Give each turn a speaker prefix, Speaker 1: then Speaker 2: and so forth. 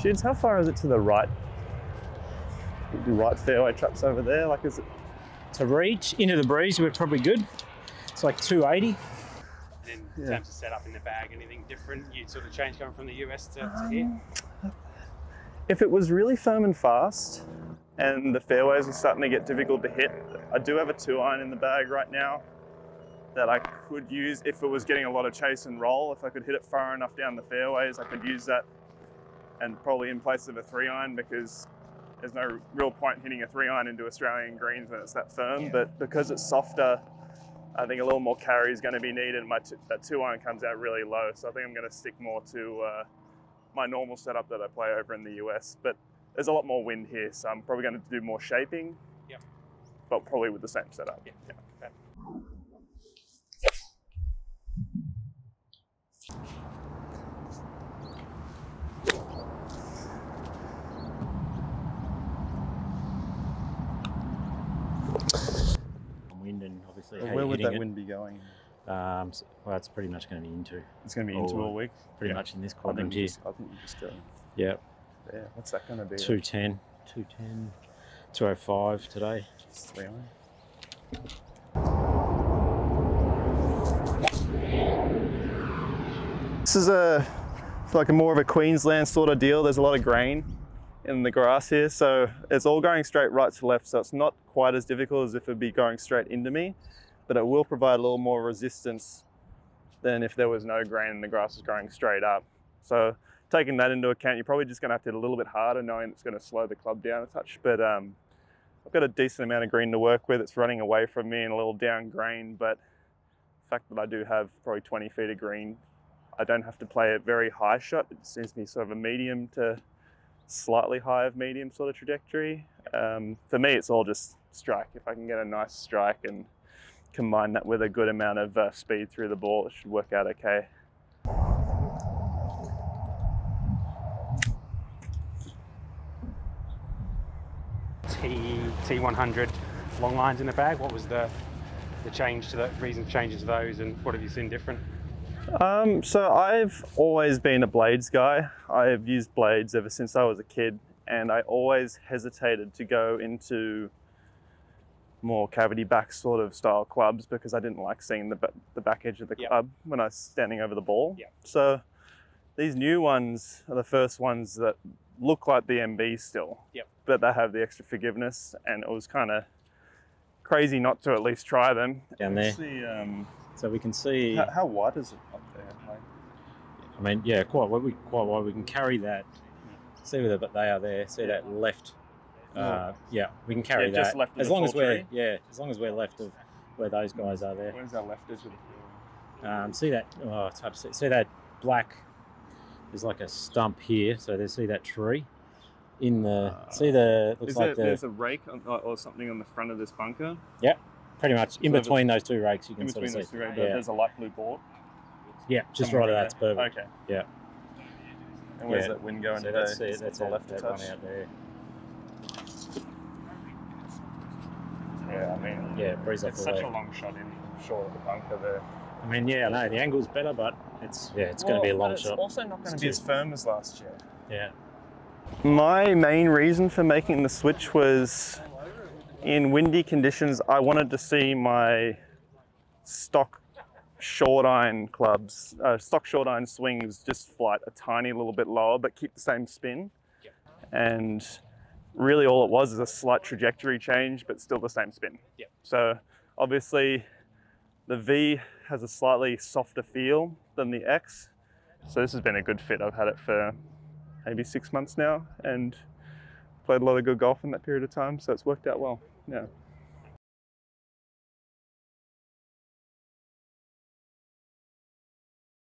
Speaker 1: Judes, how far is it to the right? The right fairway traps over there? Like, is it?
Speaker 2: To reach into the breeze, we're probably good. It's like 280.
Speaker 3: And in terms of setup in the bag, anything different you'd sort of change going from the US to here?
Speaker 1: If it was really firm and fast and the fairways are starting to get difficult to hit, I do have a 2-iron in the bag right now that I could use if it was getting a lot of chase and roll. If I could hit it far enough down the fairways, I could use that, and probably in place of a 3-iron, because there's no real point hitting a 3-iron into Australian greens when it's that firm. Yeah. But because it's softer, I think a little more carry is going to be needed. That 2-iron comes out really low, so I think I'm going to stick more to my normal setup that I play over in the US. But there's a lot more wind here, so I'm probably going to do more shaping.
Speaker 3: Yep.
Speaker 1: But probably with the same setup.
Speaker 3: Yeah. Okay.
Speaker 2: Wind and obviously
Speaker 1: Where would that wind be going?
Speaker 2: Well, it's pretty much going to be into.
Speaker 1: It's going to be into all week?
Speaker 2: Pretty much in this quadrant here.
Speaker 1: I think you just go.
Speaker 2: Yeah.
Speaker 1: Yeah. What's that going to be?
Speaker 2: 210, 205 today.
Speaker 1: Just 3-iron. This is like a more of a Queensland sort of deal. There's a lot of grain in the grass here, so it's all going straight right to left, so it's not quite as difficult as if it'd be going straight into me, but it will provide a little more resistance than if there was no grain and the grass was growing straight up. So taking that into account, you're probably just going to have to hit a little bit harder, knowing it's going to slow the club down a touch. But I've got a decent amount of green to work with. It's running away from me and a little down grain, but the fact that I do have probably 20 feet of green, I don't have to play a very high shot. It seems to be sort of a medium to slightly high of medium sort of trajectory. For me, it's all just strike. If I can get a nice strike and combine that with a good amount of speed through the ball, it should work out okay.
Speaker 3: T100 long lines in the bag. What was the change to the reason for changes to those, and what have you seen different?
Speaker 1: So I've always been a blades guy. I've used blades ever since I was a kid, and I always hesitated to go into more cavity back sort of style clubs because I didn't like seeing the back edge of the club when I was standing over the ball. So these new ones are the first ones that look like the MB still, but they have the extra forgiveness, and it was kind of crazy not to at least try them.
Speaker 2: Down there. So we can see.
Speaker 1: How wide is it up there? Like,
Speaker 2: I mean, yeah, quite wide. We can carry that. See where they are there. See that left. Yeah, we can carry that. Just left as long as we're as long as we're left of where those guys are there.
Speaker 1: Where's our left edge of the field?
Speaker 2: See that? Oh, it's hard to see. See that black? There's like a stump here. So they see that tree in the. See the looks like
Speaker 1: there's a rake or something on the front of this bunker.
Speaker 2: Yep. Pretty much in between those two rakes, you can sort of see.
Speaker 1: There's a light blue board.
Speaker 2: Yeah, just right of that's perfect.
Speaker 1: Okay.
Speaker 2: Yeah.
Speaker 1: And where's that wind going?
Speaker 2: So that's it. That's the left touch. One out there.
Speaker 1: Yeah, I mean.
Speaker 2: Yeah, breeze off.
Speaker 1: It's such a long shot in short of the bunker there.
Speaker 2: I mean, yeah, I know the angle's better, but it's going to be a long shot.
Speaker 1: It's also not going to be as firm as last year.
Speaker 2: Yeah.
Speaker 1: My main reason for making the switch was, in windy conditions, I wanted to see my stock short iron clubs, stock short iron swings just flight a tiny little bit lower, but keep the same spin. And really all it was is a slight trajectory change, but still the same spin. So obviously the V has a slightly softer feel than the X. So this has been a good fit. I've had it for maybe 6 months now and played a lot of good golf in that period of time, so it's worked out well. Yeah.